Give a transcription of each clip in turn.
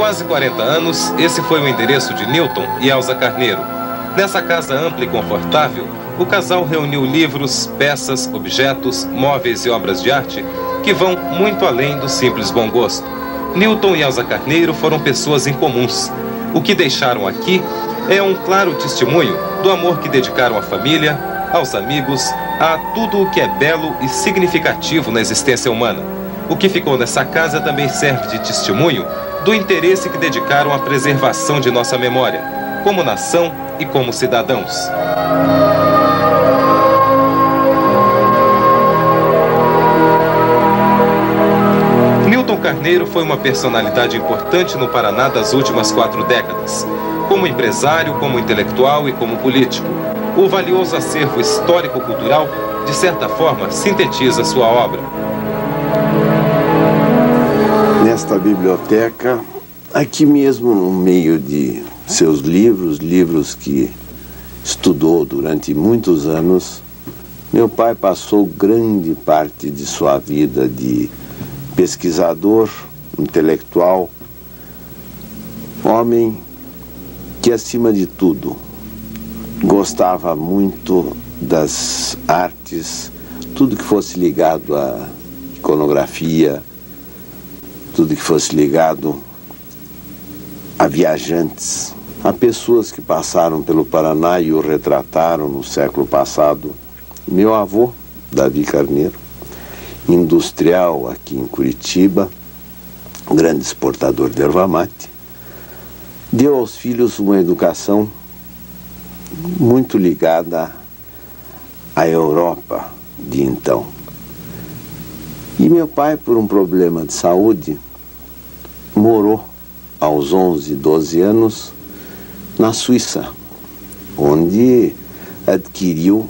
quase 40 anos, esse foi o endereço de Newton e Elza Carneiro. Nessa casa ampla e confortável, o casal reuniu livros, peças, objetos, móveis e obras de arte que vão muito além do simples bom gosto. Newton e Elza Carneiro foram pessoas incomuns. O que deixaram aqui é um claro testemunho do amor que dedicaram à família, aos amigos, a tudo o que é belo e significativo na existência humana. O que ficou nessa casa também serve de testemunho do interesse que dedicaram à preservação de nossa memória, como nação e como cidadãos. Newton Carneiro foi uma personalidade importante no Paraná das últimas 4 décadas. Como empresário, como intelectual e como político. O valioso acervo histórico-cultural, de certa forma, sintetiza sua obra. Nesta biblioteca, aqui mesmo no meio de seus livros que estudou durante muitos anos, meu pai passou grande parte de sua vida de pesquisador, intelectual, homem que, acima de tudo, gostava muito das artes, tudo que fosse ligado à iconografia, tudo que fosse ligado a viajantes, a pessoas que passaram pelo Paraná e o retrataram no século passado. Meu avô, Davi Carneiro, industrial aqui em Curitiba, grande exportador de erva mate, deu aos filhos uma educação muito ligada à Europa de então. E meu pai, por um problema de saúde, morou aos 11, 12 anos na Suíça, onde adquiriu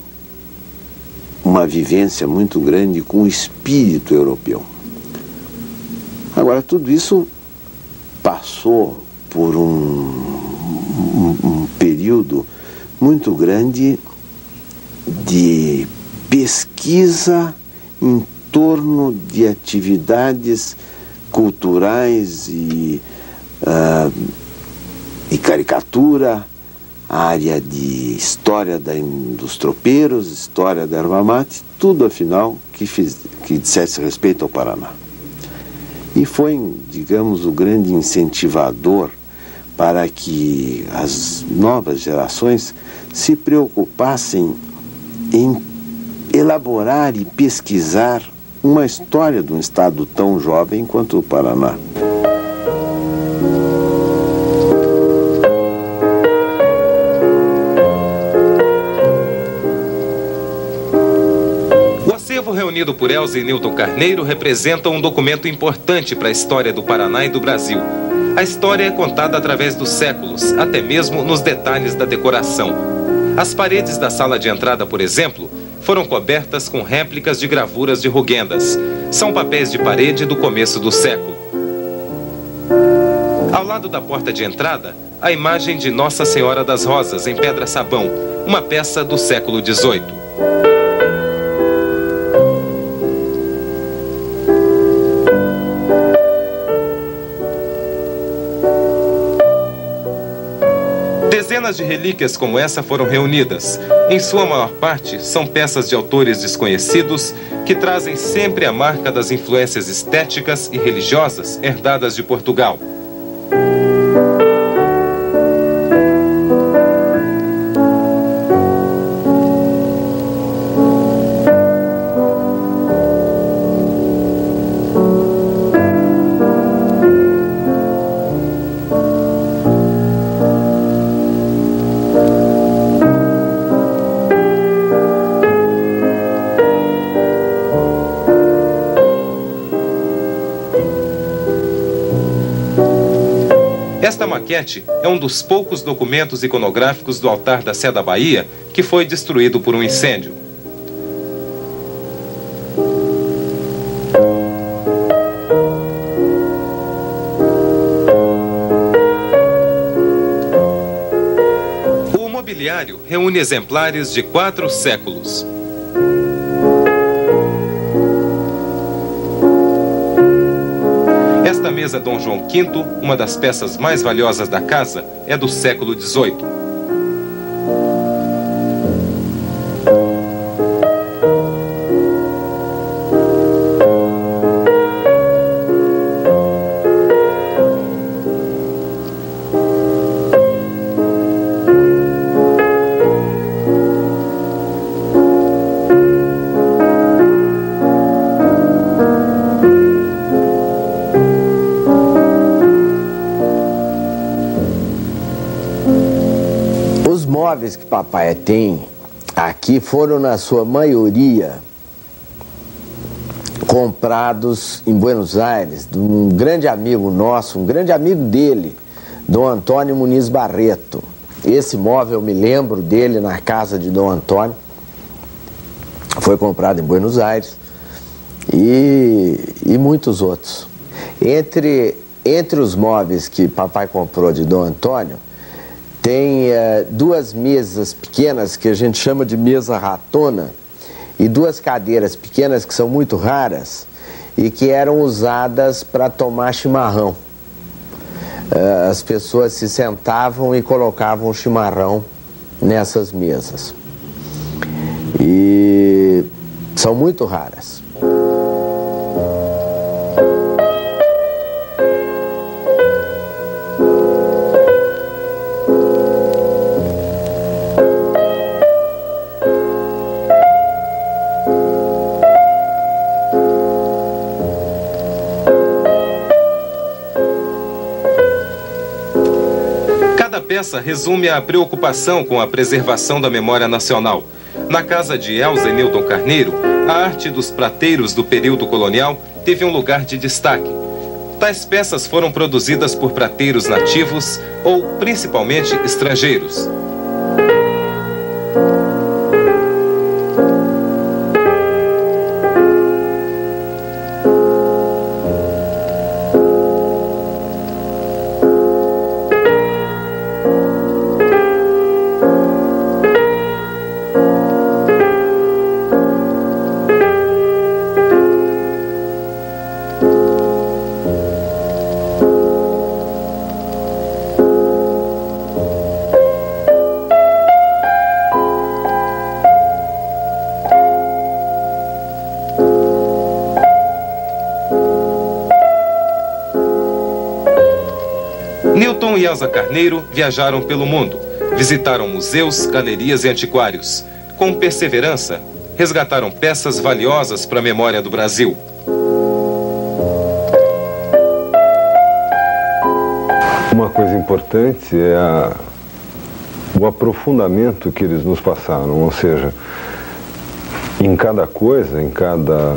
uma vivência muito grande com o espírito europeu. Agora, tudo isso passou por um período muito grande de pesquisa em torno de atividades culturais e caricatura, a área de história dos tropeiros, história da erva mate, tudo afinal que dissesse respeito ao Paraná. E foi, digamos, o grande incentivador para que as novas gerações se preocupassem em elaborar e pesquisar uma história de um estado tão jovem quanto o Paraná. O acervo reunido por Elza e Newton Carneiro representa um documento importante para a história do Paraná e do Brasil. A história é contada através dos séculos, até mesmo nos detalhes da decoração. As paredes da sala de entrada, por exemplo, foram cobertas com réplicas de gravuras de Rugendas. São papéis de parede do começo do século. Ao lado da porta de entrada, a imagem de Nossa Senhora das Rosas, em pedra-sabão, uma peça do século XVIII. Dezenas de relíquias como essa foram reunidas. Em sua maior parte, são peças de autores desconhecidos que trazem sempre a marca das influências estéticas e religiosas herdadas de Portugal. Esta maquete é um dos poucos documentos iconográficos do altar da Sé da Bahia que foi destruído por um incêndio. O mobiliário reúne exemplares de 4 séculos. Esta Esta mesa Dom João V, uma das peças mais valiosas da casa, é do século XVIII. Os móveis que papai tem aqui foram, na sua maioria, comprados em Buenos Aires, de um grande amigo nosso, um grande amigo dele, Dom Antônio Muniz Barreto. Esse móvel, eu me lembro dele na casa de Dom Antônio, foi comprado em Buenos Aires, e muitos outros. Entre os móveis que papai comprou de Dom Antônio, tem duas mesas pequenas, que a gente chama de mesa ratona, e duas cadeiras pequenas que são muito raras e que eram usadas para tomar chimarrão. As pessoas se sentavam e colocavam o chimarrão nessas mesas. E são muito raras. Cada peça resume a preocupação com a preservação da memória nacional. Na casa de Elza e Nilton Carneiro, a arte dos prateiros do período colonial teve um lugar de destaque. Tais peças foram produzidas por prateiros nativos ou, principalmente, estrangeiros. Nilton e Elza Carneiro viajaram pelo mundo, visitaram museus, galerias e antiquários. Com perseverança, resgataram peças valiosas para a memória do Brasil. Uma coisa importante é o aprofundamento que eles nos passaram, ou seja, em cada coisa, em cada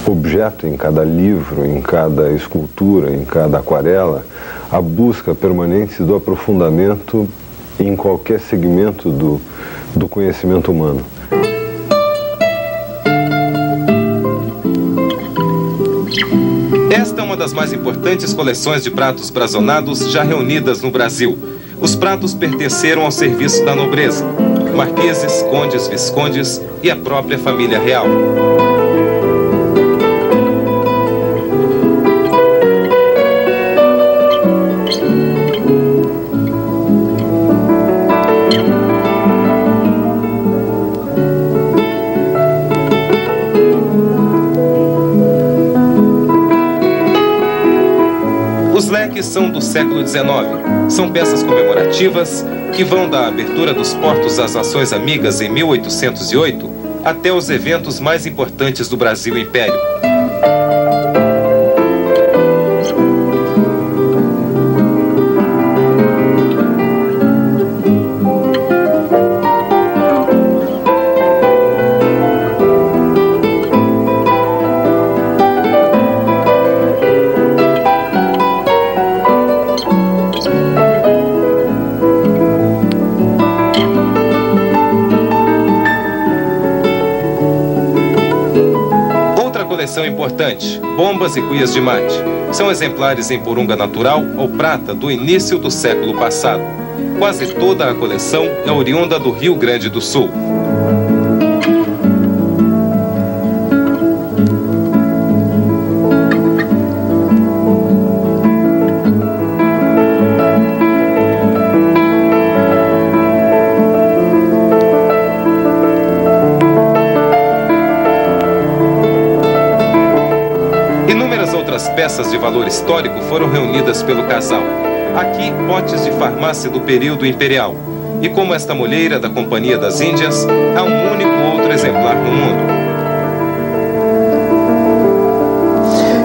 objeto, em cada livro, em cada escultura, em cada aquarela, a busca permanente do aprofundamento em qualquer segmento do conhecimento humano. Esta é uma das mais importantes coleções de pratos brazonados já reunidas no Brasil. Os pratos pertenceram ao serviço da nobreza, marqueses, condes, viscondes e a própria família real. Os leques são do século XIX. São peças comemorativas que vão da abertura dos portos às Nações Amigas em 1808 até os eventos mais importantes do Brasil Império. Coleção importante, bombas e cuias de mate. São exemplares em porunga natural ou prata do início do século passado. Quase toda a coleção é oriunda do Rio Grande do Sul. Inúmeras outras peças de valor histórico foram reunidas pelo casal. Aqui, potes de farmácia do período imperial. E como esta molheira da Companhia das Índias, há um único outro exemplar no mundo.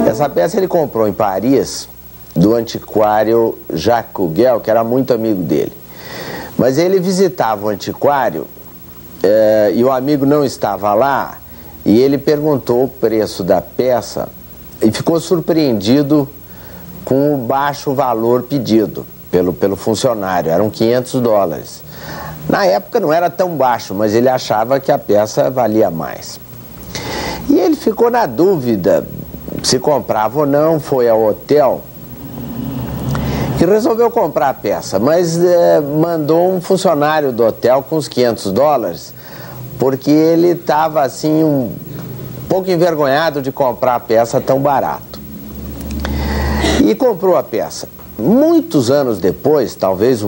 Essa peça ele comprou em Paris, do antiquário Jacques Cuguel, que era muito amigo dele. Mas ele visitava o antiquário e o amigo não estava lá, e ele perguntou o preço da peça e ficou surpreendido com o baixo valor pedido pelo funcionário, eram $500. Na época não era tão baixo, mas ele achava que a peça valia mais. E ele ficou na dúvida se comprava ou não, foi ao hotel e resolveu comprar a peça, mas mandou um funcionário do hotel com os $500, porque ele estava assim um pouco envergonhado de comprar a peça tão barato. E comprou a peça. Muitos anos depois, talvez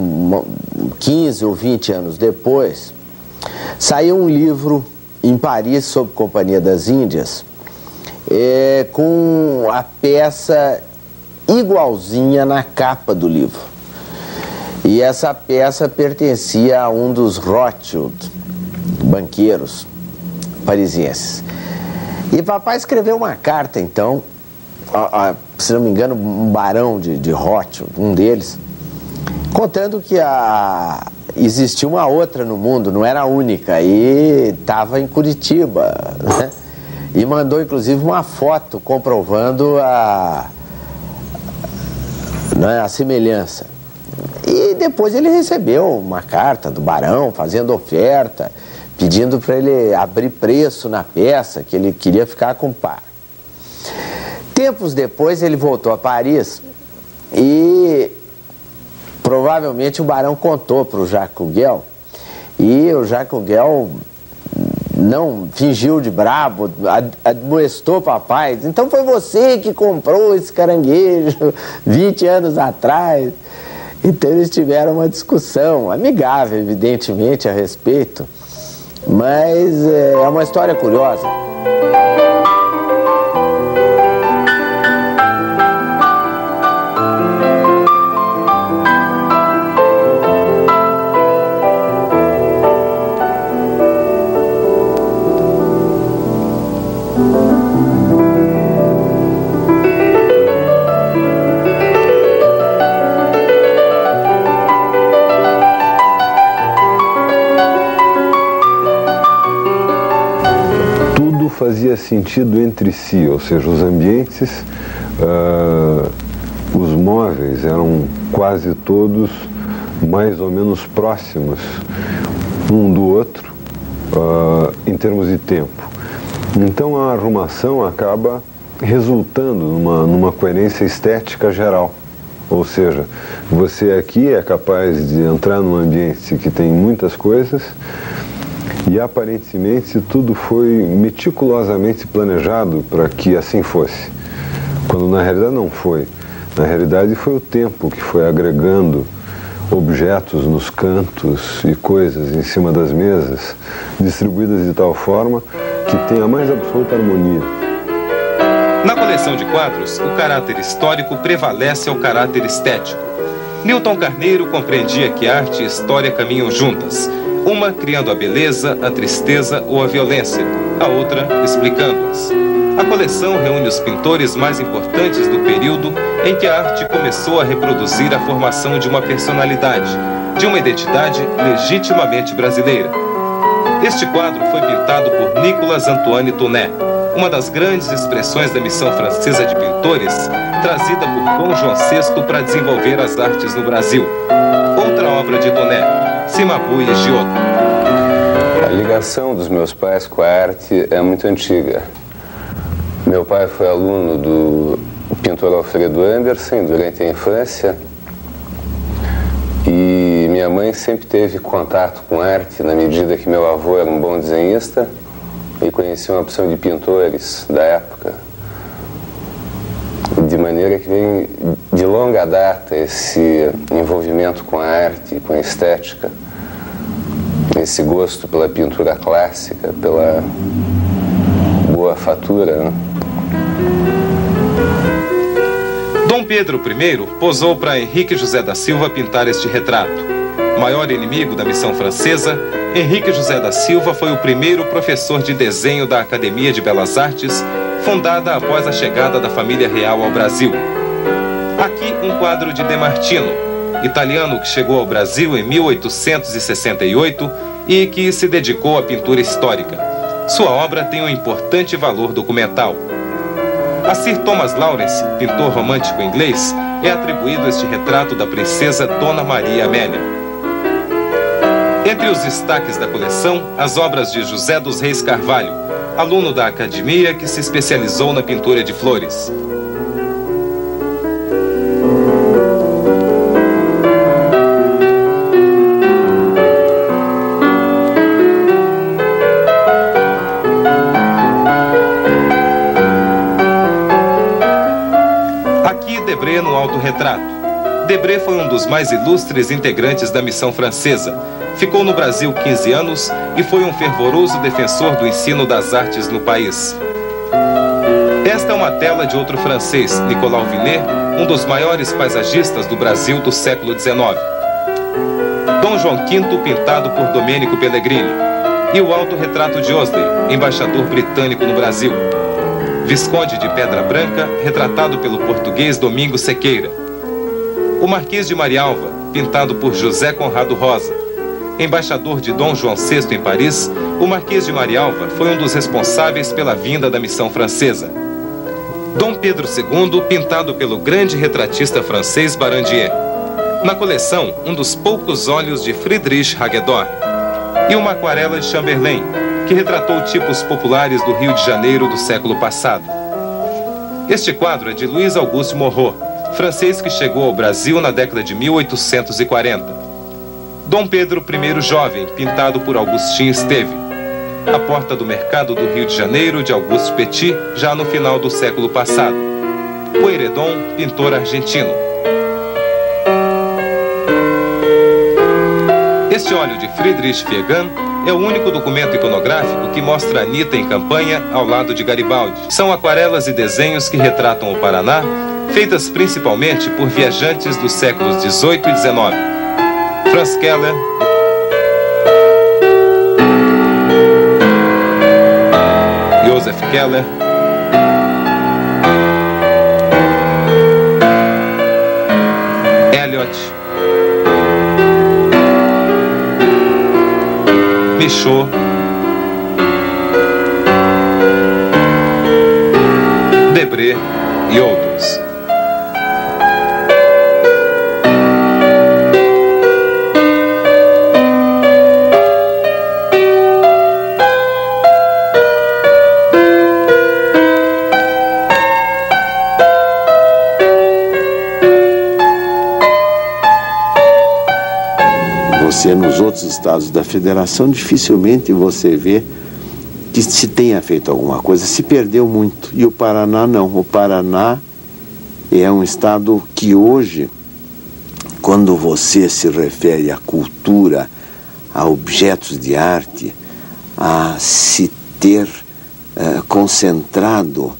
15 ou 20 anos depois, saiu um livro em Paris sobre Companhia das Índias, com a peça igualzinha na capa do livro. E essa peça pertencia a um dos Rothschild, banqueiros parisienses. E papai escreveu uma carta, então, se não me engano, um barão de Rothschild, um deles, contando que existia uma outra no mundo, não era a única, e estava em Curitiba, né? E mandou inclusive uma foto comprovando a semelhança. E depois ele recebeu uma carta do barão fazendo oferta, pedindo para ele abrir preço na peça, que ele queria ficar com par. Tempos depois ele voltou a Paris e provavelmente o barão contou para o Jacques Cuguel, e o Jacques Cuguel não fingiu de brabo, admoestou papai. Então foi você que comprou esse caranguejo 20 anos atrás. Então eles tiveram uma discussão amigável, evidentemente, a respeito, mas é uma história curiosa. Fazia sentido entre si, ou seja, os ambientes, os móveis eram quase todos mais ou menos próximos um do outro em termos de tempo. Então a arrumação acaba resultando numa coerência estética geral. Ou seja, você aqui é capaz de entrar num ambiente que tem muitas coisas, e aparentemente tudo foi meticulosamente planejado para que assim fosse, quando na realidade não foi. Na realidade foi o tempo que foi agregando objetos nos cantos e coisas em cima das mesas, distribuídas de tal forma que tem a mais absoluta harmonia. Na coleção de quadros, o caráter histórico prevalece ao caráter estético. Newton Carneiro compreendia que arte e história caminham juntas, uma criando a beleza, a tristeza ou a violência, a outra explicando-as. A coleção reúne os pintores mais importantes do período em que a arte começou a reproduzir a formação de uma personalidade, de uma identidade legitimamente brasileira. Este quadro foi pintado por Nicolas Antoine Tounet, uma das grandes expressões da missão francesa de pintores, trazida por Dom João VI para desenvolver as artes no Brasil. Outra obra de Tounet, Cimabue e Giotto. A ligação dos meus pais com a arte é muito antiga. Meu pai foi aluno do pintor Alfredo Andersen durante a infância, e minha mãe sempre teve contato com arte na medida que meu avô era um bom desenhista e conhecia uma opção de pintores da época. De maneira que vem de longa data esse envolvimento com a arte, com a estética, esse gosto pela pintura clássica, pela boa fatura, né? Pedro I posou para Henrique José da Silva pintar este retrato. Maior inimigo da missão francesa, Henrique José da Silva foi o primeiro professor de desenho da Academia de Belas Artes, fundada após a chegada da família real ao Brasil. Aqui um quadro de De Martino, italiano que chegou ao Brasil em 1868 e que se dedicou à pintura histórica. Sua obra tem um importante valor documental. A Sir Thomas Lawrence, pintor romântico inglês, é atribuído este retrato da princesa Dona Maria Amélia. Entre os destaques da coleção, as obras de José dos Reis Carvalho, aluno da academia que se especializou na pintura de flores. Debré no autorretrato. Debré foi um dos mais ilustres integrantes da missão francesa. Ficou no Brasil 15 anos e foi um fervoroso defensor do ensino das artes no país. Esta é uma tela de outro francês, Nicolau Vinet, um dos maiores paisagistas do Brasil do século XIX. Dom João V, pintado por Domênico Pellegrini. E o autorretrato de Osley, embaixador britânico no Brasil. Visconde de Pedra Branca, retratado pelo português Domingos Sequeira. O Marquês de Marialva, pintado por José Conrado Rosa. Embaixador de Dom João VI em Paris, o Marquês de Marialva foi um dos responsáveis pela vinda da missão francesa. Dom Pedro II, pintado pelo grande retratista francês Barandier. Na coleção, um dos poucos óleos de Friedrich Hagedorn. E uma aquarela de Chamberlain, que retratou tipos populares do Rio de Janeiro do século passado. Este quadro é de Luiz Auguste Moreau, francês que chegou ao Brasil na década de 1840. Dom Pedro I jovem, pintado por Augustin Esteve. A porta do mercado do Rio de Janeiro, de Auguste Petit, já no final do século passado. Pueyrredon, pintor argentino. Este óleo de Friedrich Viegan é o único documento iconográfico que mostra Anitta em campanha ao lado de Garibaldi. São aquarelas e desenhos que retratam o Paraná, feitas principalmente por viajantes dos séculos XVIII e XIX. Franz Keller, Joseph Keller, Eliot, Michaud, Debré e outros. Nos outros estados da federação, dificilmente você vê que se tenha feito alguma coisa. Se perdeu muito. E o Paraná não. O Paraná é um estado que hoje, quando você se refere à cultura, a objetos de arte, a se ter concentrado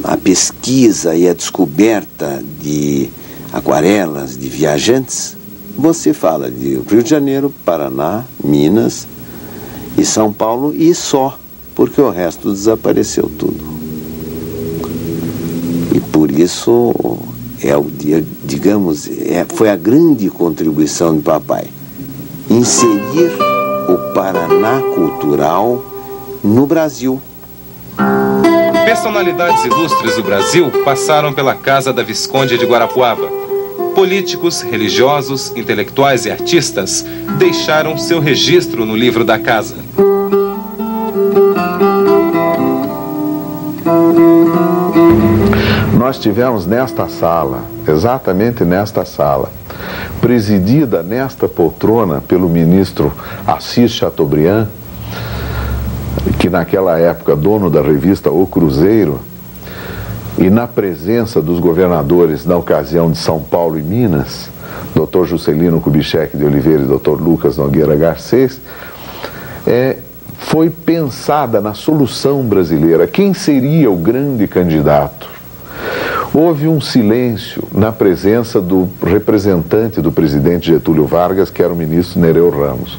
a pesquisa e a descoberta de aquarelas, de viajantes, você fala de Rio de Janeiro, Paraná, Minas e São Paulo e só, porque o resto desapareceu tudo. E por isso, foi a grande contribuição de papai, inserir o Paraná cultural no Brasil. Personalidades ilustres do Brasil passaram pela casa da Visconde de Guarapuava. Políticos, religiosos, intelectuais e artistas deixaram seu registro no livro da casa. Nós tivemos nesta sala, exatamente nesta sala, presidida nesta poltrona pelo ministro Assis Chateaubriand, que naquela época dono da revista O Cruzeiro, e na presença dos governadores na ocasião de São Paulo e Minas, Dr. Juscelino Kubitschek de Oliveira e Dr. Lucas Nogueira Garcês, foi pensada na solução brasileira. Quem seria o grande candidato? Houve um silêncio na presença do representante do presidente Getúlio Vargas, que era o ministro Nereu Ramos.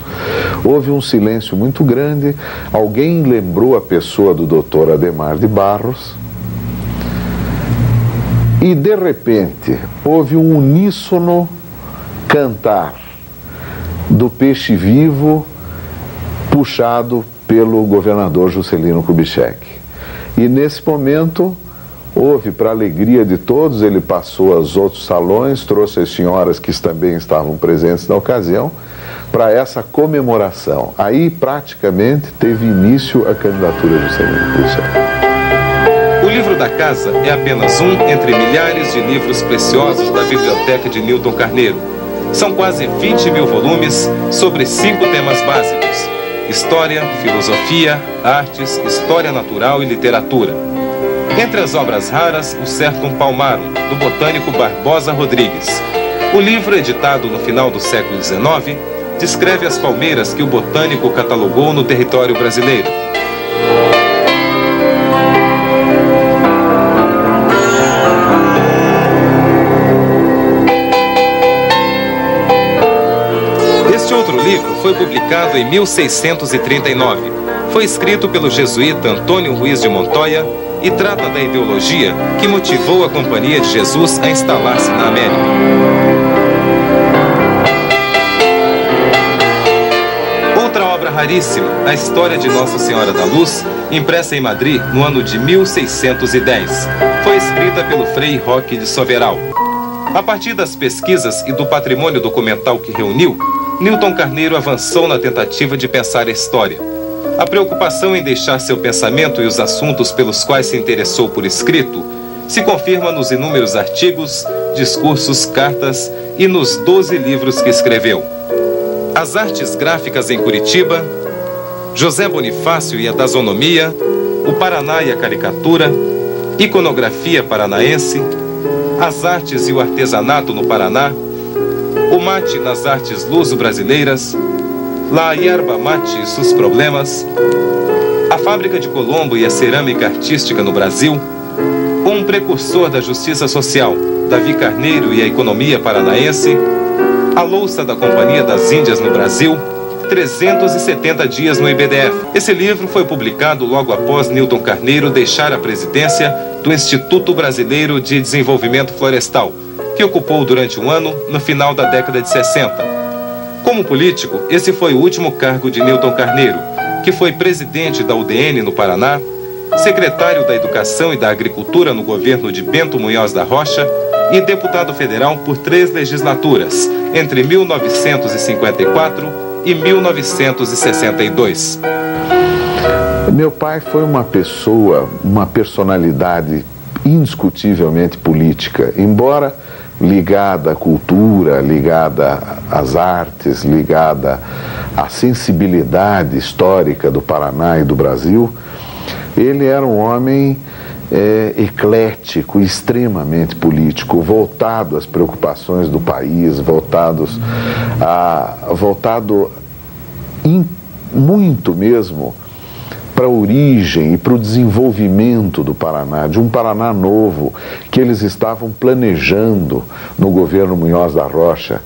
Houve um silêncio muito grande, alguém lembrou a pessoa do doutor Adhemar de Barros, e de repente houve um uníssono cantar do peixe vivo puxado pelo governador Juscelino Kubitschek. E nesse momento houve, para a alegria de todos, ele passou aos outros salões, trouxe as senhoras que também estavam presentes na ocasião, para essa comemoração. Aí praticamente teve início a candidatura de Juscelino Kubitschek. O livro da casa é apenas um entre milhares de livros preciosos da biblioteca de Nilton Carneiro. São quase 20 mil volumes sobre 5 temas básicos: história, filosofia, artes, história natural e literatura. Entre as obras raras, o Certum Palmarum, do botânico Barbosa Rodrigues. O livro, editado no final do século XIX, descreve as palmeiras que o botânico catalogou no território brasileiro. Este outro livro foi publicado em 1639. Foi escrito pelo jesuíta Antônio Ruiz de Montoya e trata da ideologia que motivou a Companhia de Jesus a instalar-se na América. Outra obra raríssima, a História de Nossa Senhora da Luz, impressa em Madrid no ano de 1610. Foi escrita pelo Frei Roque de Soveral. A partir das pesquisas e do patrimônio documental que reuniu, Nilton Carneiro avançou na tentativa de pensar a história. A preocupação em deixar seu pensamento e os assuntos pelos quais se interessou por escrito se confirma nos inúmeros artigos, discursos, cartas e nos 12 livros que escreveu. As artes gráficas em Curitiba, José Bonifácio e a Dasonomia, o Paraná e a caricatura, iconografia paranaense, as artes e o artesanato no Paraná, o mate nas artes luso-brasileiras, La Yerba Mate e seus problemas, a fábrica de Colombo e a cerâmica artística no Brasil, um precursor da justiça social, Davi Carneiro e a economia paranaense, a louça da Companhia das Índias no Brasil, 370 dias no IBDF. Esse livro foi publicado logo após Nilton Carneiro deixar a presidência do Instituto Brasileiro de Desenvolvimento Florestal, que ocupou durante um ano no final da década de 60. Como político, esse foi o último cargo de Nilton Carneiro, que foi presidente da UDN no Paraná, secretário da Educação e da Agricultura no governo de Bento Munhoz da Rocha e deputado federal por 3 legislaturas, entre 1954 e 1962. Meu pai foi uma pessoa, uma personalidade indiscutivelmente política, embora ligada à cultura, ligada às artes, ligada à sensibilidade histórica do Paraná e do Brasil. Ele era um homem eclético, extremamente político, voltado às preocupações do país, voltado muito mesmo para a origem e para o desenvolvimento do Paraná, de um Paraná novo que eles estavam planejando no governo Munhoz da Rocha,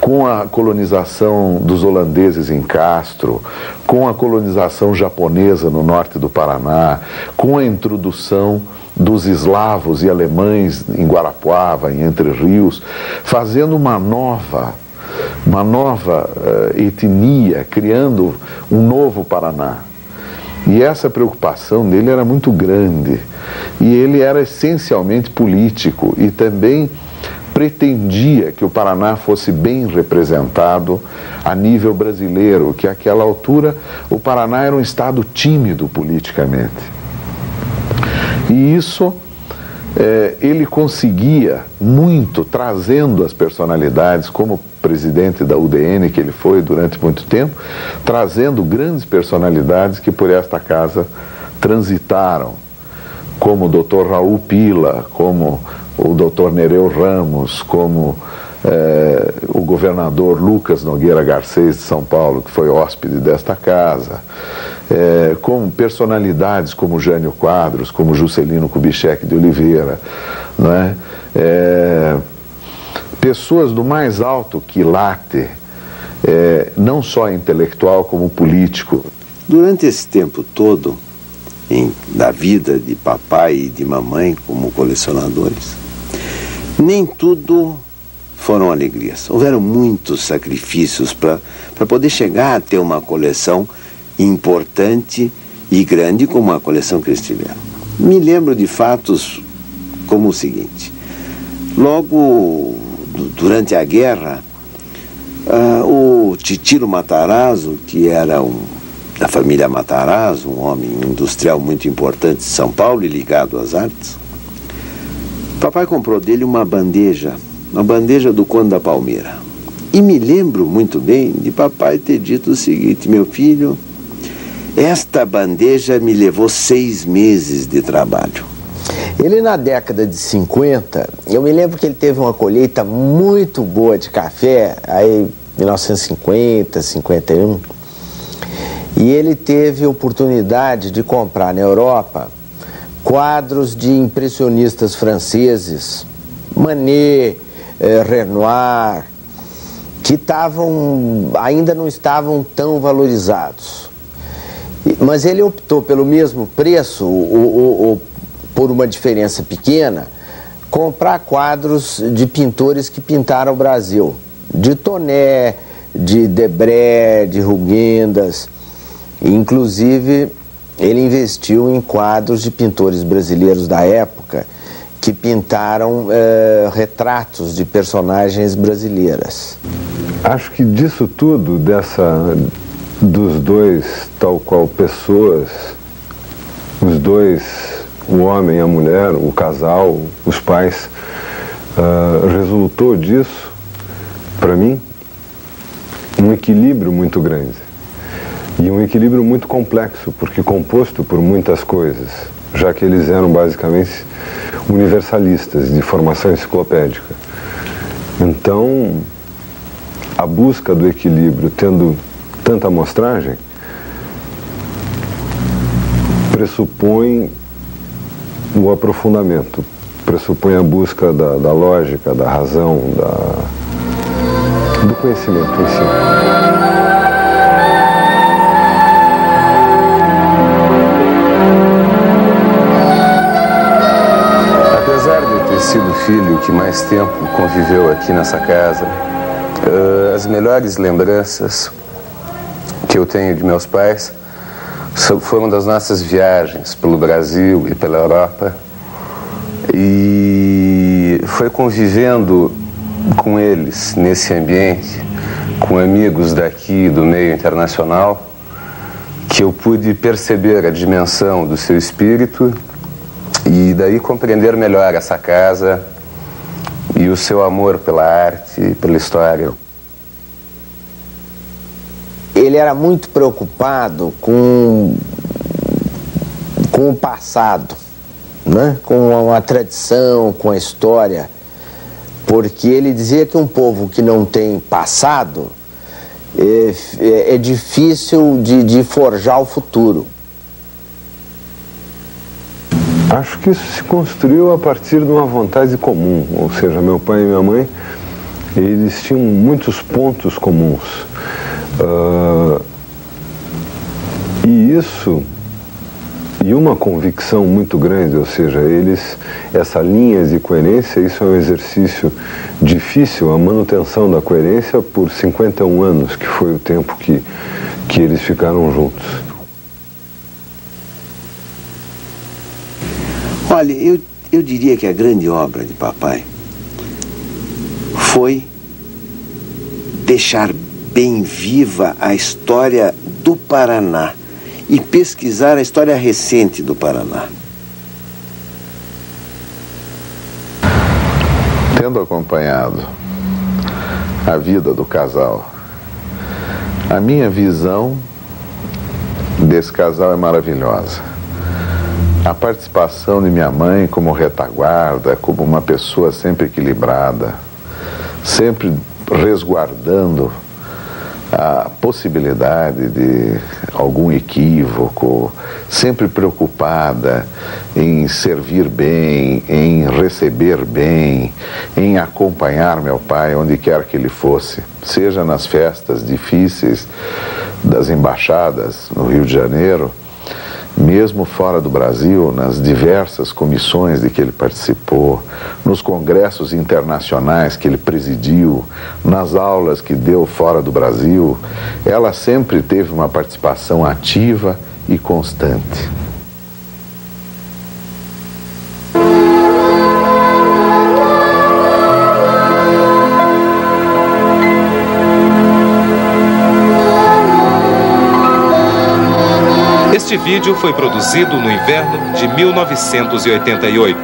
com a colonização dos holandeses em Castro, com a colonização japonesa no norte do Paraná, com a introdução dos eslavos e alemães em Guarapuava, em Entre Rios, fazendo uma nova etnia, criando um novo Paraná. E essa preocupação dele era muito grande, e ele era essencialmente político e também pretendia que o Paraná fosse bem representado a nível brasileiro, que àquela altura o Paraná era um estado tímido politicamente. E isso ele conseguia muito, trazendo as personalidades, como presidente da UDN, que ele foi durante muito tempo, trazendo grandes personalidades que por esta casa transitaram, como o Dr. Raul Pila, como o Dr. Nereu Ramos, como o governador Lucas Nogueira Garcês de São Paulo, que foi hóspede desta casa, com personalidades como Jânio Quadros, como Juscelino Kubitschek de Oliveira, não é? Pessoas do mais alto quilate, não só intelectual como político. Durante esse tempo todo, da vida de papai e de mamãe como colecionadores, nem tudo foram alegrias. Houveram muitos sacrifícios para poder chegar a ter uma coleção importante e grande como a coleção que eles tiveram. Me lembro de fatos como o seguinte: logo durante a guerra, o Titiro Matarazzo, que era da família Matarazzo, um homem industrial muito importante de São Paulo e ligado às artes, papai comprou dele uma bandeja do Conde da Palmeira. E me lembro muito bem de papai ter dito o seguinte: meu filho, esta bandeja me levou 6 meses de trabalho. Ele, na década de 50, eu me lembro que ele teve uma colheita muito boa de café, aí 1950, 51, e ele teve a oportunidade de comprar na Europa quadros de impressionistas franceses, Manet, Renoir, que ainda não estavam tão valorizados. Mas ele optou pelo mesmo preço, por uma diferença pequena, comprar quadros de pintores que pintaram o Brasil, de Toné, de Debré, de Rugendas. Inclusive, ele investiu em quadros de pintores brasileiros da época que pintaram retratos de personagens brasileiras. Acho que disso tudo, dos dois, tal qual pessoas, os dois, o homem e a mulher, o casal, os pais, resultou disso, para mim, um equilíbrio muito grande. E um equilíbrio muito complexo, porque composto por muitas coisas, já que eles eram basicamente universalistas, de formação enciclopédica. Então, a busca do equilíbrio, tendo tanta amostragem, pressupõe o aprofundamento, pressupõe a busca da lógica, da razão, do conhecimento em si. Sido o filho que mais tempo conviveu aqui nessa casa, as melhores lembranças que eu tenho de meus pais foram das nossas viagens pelo Brasil e pela Europa, e foi convivendo com eles nesse ambiente, com amigos daqui do meio internacional, que eu pude perceber a dimensão do seu espírito e daí compreender melhor essa casa e o seu amor pela arte e pela história. Ele era muito preocupado com o passado, né? Com a tradição, com a história, porque ele dizia que um povo que não tem passado é difícil de forjar o futuro. Acho que isso se construiu a partir de uma vontade comum, ou seja, meu pai e minha mãe, eles tinham muitos pontos comuns. E uma convicção muito grande, ou seja, essa linha de coerência, isso é um exercício difícil, a manutenção da coerência por 51 anos, que foi o tempo que eles ficaram juntos. Olha, eu diria que a grande obra de papai foi deixar bem viva a história do Paraná e pesquisar a história recente do Paraná. Tendo acompanhado a vida do casal, a minha visão desse casal é maravilhosa. A participação de minha mãe como retaguarda, como uma pessoa sempre equilibrada, sempre resguardando a possibilidade de algum equívoco, sempre preocupada em servir bem, em receber bem, em acompanhar meu pai onde quer que ele fosse, seja nas festas difíceis das embaixadas no Rio de Janeiro, mesmo fora do Brasil, nas diversas comissões de que ele participou, nos congressos internacionais que ele presidiu, nas aulas que deu fora do Brasil, ela sempre teve uma participação ativa e constante. Este vídeo foi produzido no inverno de 1988.